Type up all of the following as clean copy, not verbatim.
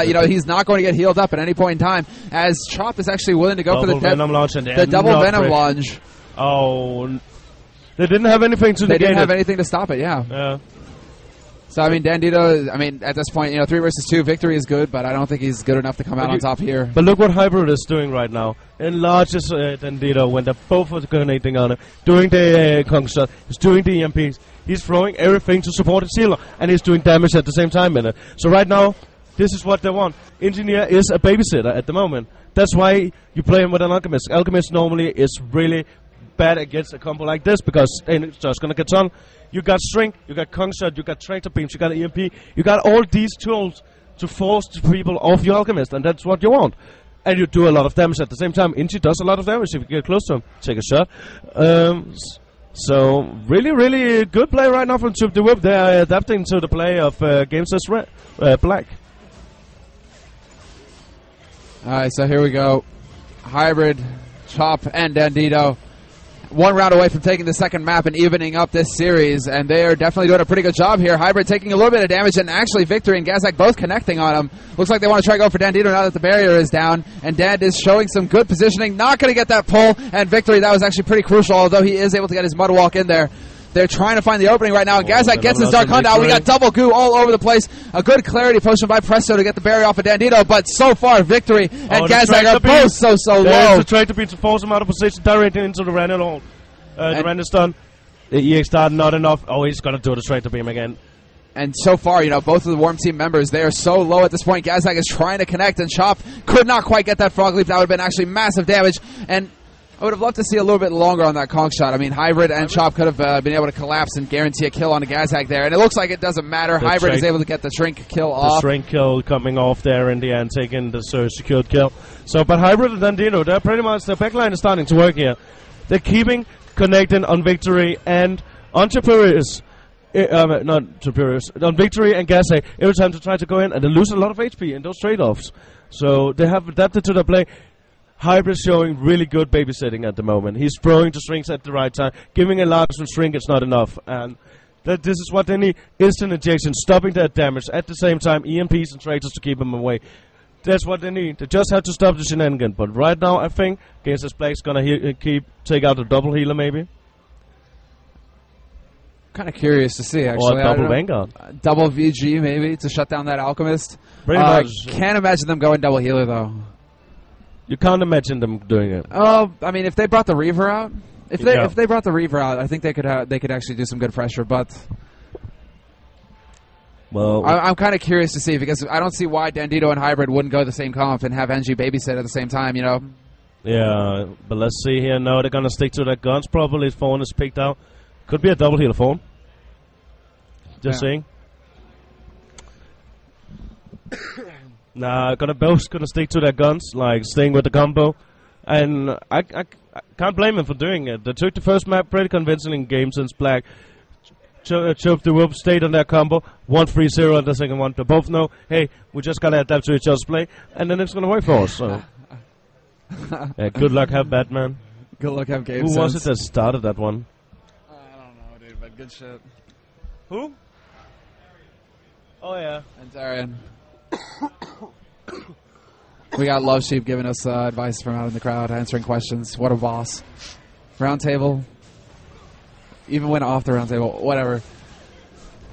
You know, he's not going to get healed up at any point in time, as Chop is actually willing to go for the Venom lunge and the double Venom lunge. Oh, they didn't have anything to negate it. They didn't have anything to stop it, yeah. So, I mean, Dandido, I mean, at this point, you know, 3 versus 2, Viktory is good, but I don't think he's good enough to come out on top here. But look what Hybrid is doing right now. Enlarges Dandido when they're both connecting on him. Doing the conk shot, he's doing the EMPs. He's throwing everything to support his healer, and he's doing damage at the same time in it. So right now, this is what they want. Engineer is a babysitter at the moment. That's why you play him with an Alchemist. Alchemist normally is really bad against a combo like this because it's just going to get on. You got Shrink, you got Conk Shot, you got Tractor Beams, you got EMP. You got all these tools to force the people off your Alchemist, and that's what you want. And you do a lot of damage at the same time. Inchi does a lot of damage if you get close to him. Take a shot. So, really, really good play right now from Choop the Whip. They are adapting to the play of GameSense Black. Alright, so here we go. Hybrid, Chop, and Dandido. 1 round away from taking the second map and evening up this series, and they are definitely doing a pretty good job here. Hybrid taking a little bit of damage, and actually Viktory and Gazhag both connecting on him. Looks like they want to try to go for Dandido now that the barrier is down, and Dand is showing some good positioning. Not going to get that pull, and Viktory, that was actually pretty crucial, although he is able to get his Mud Walk in there. They're trying to find the opening right now, and Gazhag gets his Dark Hunt out. We got double goo all over the place. A good clarity potion by Presto to get the barrier off of Dandido, but so far Viktory and Gazhag are both so low. There's the Tractor Beam to force him out of position directly into the Ren alone. The Ren is done. The EX start not enough. Oh, he's going to do the Tractor Beam again. And so far, you know, both of the Worm Team members, they are so low at this point. Gazhag is trying to connect, and Chop could not quite get that Frog Leap. That would have been actually massive damage. And I would have loved to see a little bit longer on that conch shot. I mean, Hybrid and Chop could have been able to collapse and guarantee a kill on the Gazhag there. And it looks like it doesn't matter. Hybrid is able to get the Shrink kill off. The Shrink kill coming off there in the end, taking the secured kill. So, but Hybrid and Dandido, they're pretty much, their backline is starting to work here. They're keeping connecting on Viktory and on Choperius. Not Choperius, on Viktory and Gazhag every time to try to go in, and they lose a lot of HP in those trade-offs. So they have adapted to the play. Hybrid showing really good babysitting at the moment. He's throwing the Shrinks at the right time. Giving a large Shrink is not enough. And this is what they need. Instant injection, stopping that damage. At the same time, EMPs and traitors to keep him away. That's what they need. They just have to stop the shenanigan. But right now, I think GameSense Black's going to take out a double healer, maybe. Kind of curious to see, actually. Or double Vanguard. Double VG, maybe, to shut down that Alchemist. Pretty much. Can't imagine them going double healer, though. You can't imagine them doing it. Oh, I mean, if they brought the Reaver out, if they brought the Reaver out, I think they could actually do some good pressure. But well, I'm kind of curious to see, because I don't see why Dandido and Hybrid wouldn't go the same comp and have NG babysit at the same time. You know. Yeah, but let's see here. No, they're gonna stick to their guns. Probably Fawn is picked out. Could be a double healer Fawn. Just saying. Nah, both gonna stick to their guns, like staying with the combo, and I can't blame them for doing it. They took the first map pretty convincingly in GameSense Black. Choop the Whip stayed on their combo, 1-3-0 and the second one. They both know, hey, we just gotta adapt to each other's play, and then it's gonna work for us. So, yeah, good luck, have Batman. Good luck, have GameSense. Who was it that started that one? I don't know, dude, but good shit. Who? Oh yeah, and Darian. We got Love Sheep giving us advice from out in the crowd, answering questions. What a boss. Roundtable. Even went off the roundtable. Whatever.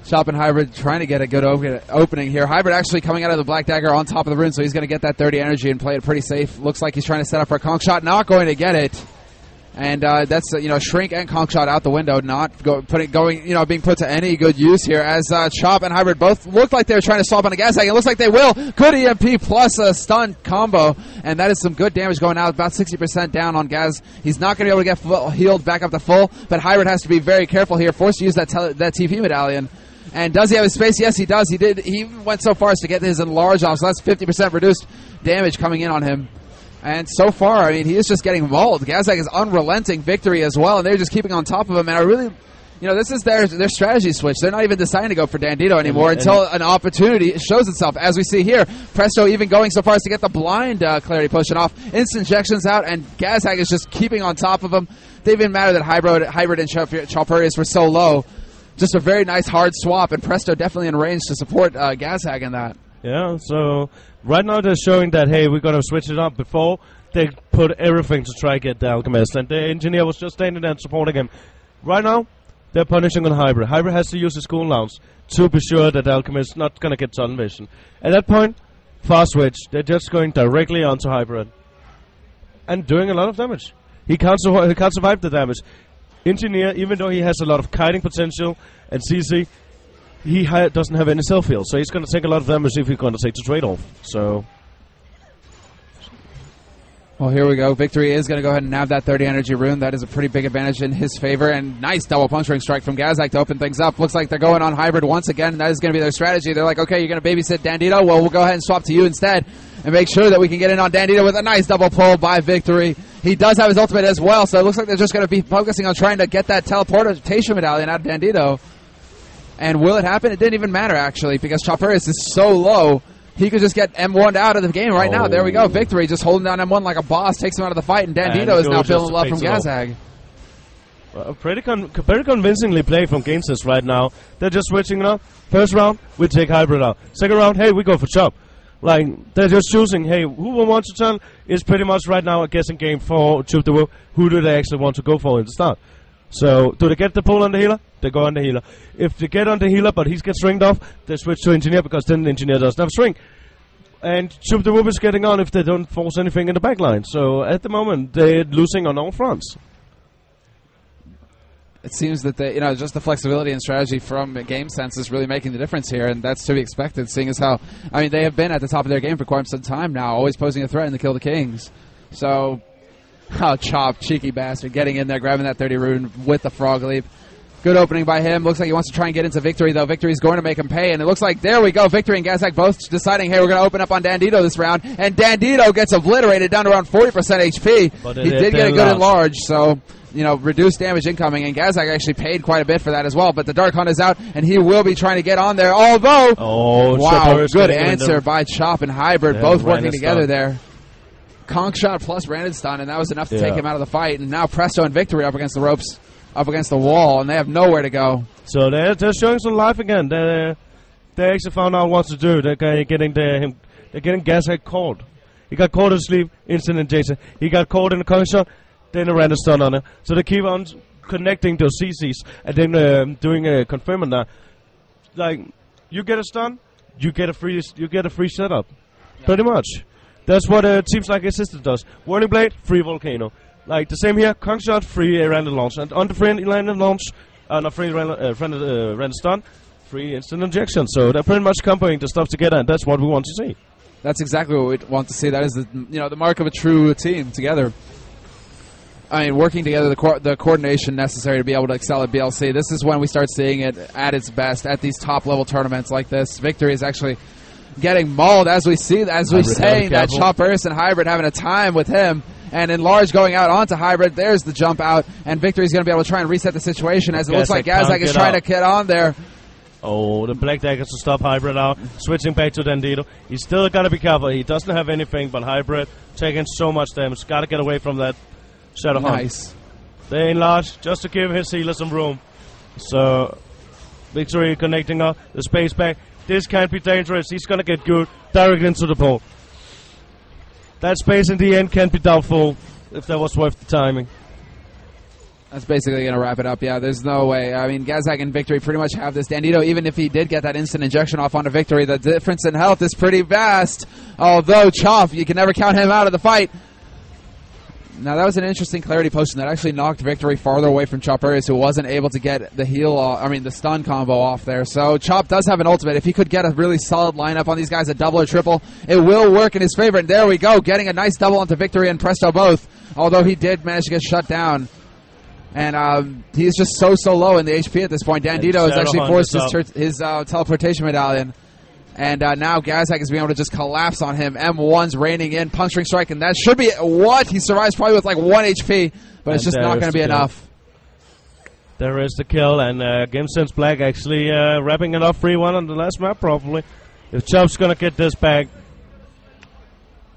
Chop and Hybrid trying to get a good opening here. Hybrid actually coming out of the Black Dagger on top of the rune, so he's going to get that 30 energy and play it pretty safe. Looks like he's trying to set up for a conch shot. Not going to get it. And that's Shrink and conch shot out the window, not being put to any good use here. As Chop and Hybrid both look like they're trying to swap on a Gazhag. It looks like they will. Good EMP plus a stun combo, and that is some good damage going out. About 60% down on Gaz. He's not going to be able to get healed back up to full, but Hybrid has to be very careful here. Forced to use that TP medallion. And does he have his space? Yes, he does. He did. He even went so far as to get his enlarge off, so that's 50% reduced damage coming in on him. And so far, I mean, he is just getting mauled. Gazhag is unrelenting. Viktory as well, and they're just keeping on top of him. And I really, this is their strategy switch. They're not even deciding to go for Dandido anymore until an opportunity shows itself. As we see here, Presto even going so far as to get the blind clarity potion off. Instant injections out, and Gazhag is just keeping on top of him. They didn't matter that Hybrid and Choperius were so low. Just a very nice hard swap, and Presto definitely in range to support Gazhag in that. Yeah, so right now they're showing that, hey, we're going to switch it up before they put everything to try to get the Alchemist. And the engineer was just standing there and supporting him. Right now, they're punishing on Hybrid. Hybrid has to use his cooldowns to be sure that the Alchemist is not going to get tunnel vision. At that point, fast switch. They're just going directly onto Hybrid. And doing a lot of damage. He can't survive the damage. Engineer, even though he has a lot of kiting potential and CC, he doesn't have any self-heal, so he's going to take a lot of damage if he's going to take the trade-off. So, well, here we go. Viktory is going to go ahead and nab that 30 energy rune. That is a pretty big advantage in his favor. And nice double puncturing strike from Gazhag to open things up. Looks like they're going on Hybrid once again. That is going to be their strategy. They're like, okay, you're going to babysit Dandido. Well, we'll go ahead and swap to you instead and make sure that we can get in on Dandido with a nice double pull by Viktory. He does have his ultimate as well, so it looks like they're just going to be focusing on trying to get that teleportation medallion out of Dandido. And will it happen? It didn't even matter, actually, because Choperius is so low, he could just get M1'd out of the game right now. There we go. Viktory just holding down M1 like a boss, takes him out of the fight, and Dandido is now feeling love from Gazhag. Very convincingly played from GameSense right now. They're just switching it up. First round, we take Hybrid out. Second round, hey, we go for Chop. Like, they're just choosing, hey, who will want to turn is pretty much right now a guessing game for Choop the Woo. Who do they actually want to go for in the start? So, do they get the pull on the healer? They go on the healer. If they get on the healer, but he gets ringed off, they switch to engineer because then the engineer doesn't have string. And Choop the Woo is getting on if they don't force anything in the backline. So, at the moment, they're losing on all fronts. It seems that they, just the flexibility and strategy from GameSense is really making the difference here, and that's to be expected, seeing as how, they have been at the top of their game for quite some time now, always posing a threat in the Kill the Kings. So, Chop, cheeky bastard, getting in there, grabbing that 30 rune with the frog leap. Good opening by him. Looks like he wants to try and get into Viktory, though. Viktory's going to make him pay, and it looks like, there we go, Viktory and Gazhag both deciding, hey, we're going to open up on Dandido this round, and Dandido gets obliterated down to around 40% HP. But he did get a good enlarge, so... reduced damage incoming, and Gazhag actually paid quite a bit for that as well. But the Dark Hunt is out, and he will be trying to get on there. Although, wow, good answer by Chop and Hybrid, both working together there. Conk shot plus Random Stun, and that was enough to take him out of the fight. And now Presto and Viktory up against the ropes, up against the wall, and they have nowhere to go. So they're showing some life again. They actually found out what to do. They're getting Gazhag caught. He got caught in sleep, instant injection. He got caught in a conk shot. Then a random stun on it. So they keep on connecting those CCs and then doing a confirming that. Like, you get a stun, you get a free setup. Yeah. Pretty much. That's what teams like Assistant does. Whirling Blade, free Volcano. Like the same here, conk shot, free random launch. And on the free random launch, not free random stun, free instant injection. So they're pretty much comboing the stuff together, and that's what we want to see. That's exactly what we want to see. That is the mark of a true team together. Working together, the coordination necessary to be able to excel at BLC. This is when we start seeing it at its best at these top-level tournaments like this. Viktory is actually getting mauled as we say that Choperius and Hybrid having a time with him. And Enlarge going out onto Hybrid. There's the jump out. And Viktory is going to be able to try and reset the situation as it looks like Gazhag is trying to get on there. Oh, the Black Daggers to stop Hybrid out. Switching back to Dandido. He's still got to be careful. He doesn't have anything, but Hybrid taking so much damage. Got to get away from that. Shadow nice. Hunt. They enlarge just to give his healer some room. So, Viktory connecting up the space back. This can't be dangerous. He's going to get good directly into the pole. That space in the end can be doubtful if that was worth the timing. That's basically going to wrap it up. Yeah, there's no way. Gazhag and Viktory pretty much have this. Dandido, even if he did get that instant injection off onto Viktory, the difference in health is pretty vast. Although Chop, you can never count him out of the fight. Now, that was an interesting clarity potion that actually knocked Viktory farther away from Choperius, who wasn't able to get the the stun combo off there. So, Chop does have an ultimate. If he could get a really solid lineup on these guys, a double or triple, it will work in his favor. And there we go, getting a nice double onto Viktory and Presto both, although he did manage to get shut down. And he's just so low in the HP at this point. Dandido has actually forced his teleportation medallion. And now Gazhag is being able to just collapse on him. M1's raining in, puncturing strike, and that should be what? He survives probably with like 1 HP, but it's just not going to be enough. There is the kill, and GameSense Black actually wrapping it up 3-1 on the last map, probably. If Chop's going to get this back,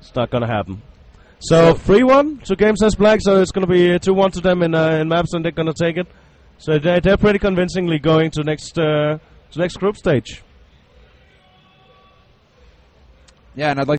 it's not going to happen. So 3-1 to GameSense Black, so it's going to be 2-1 to them in maps, and they're going to take it. So they're pretty convincingly going to next group stage. Yeah, and I'd like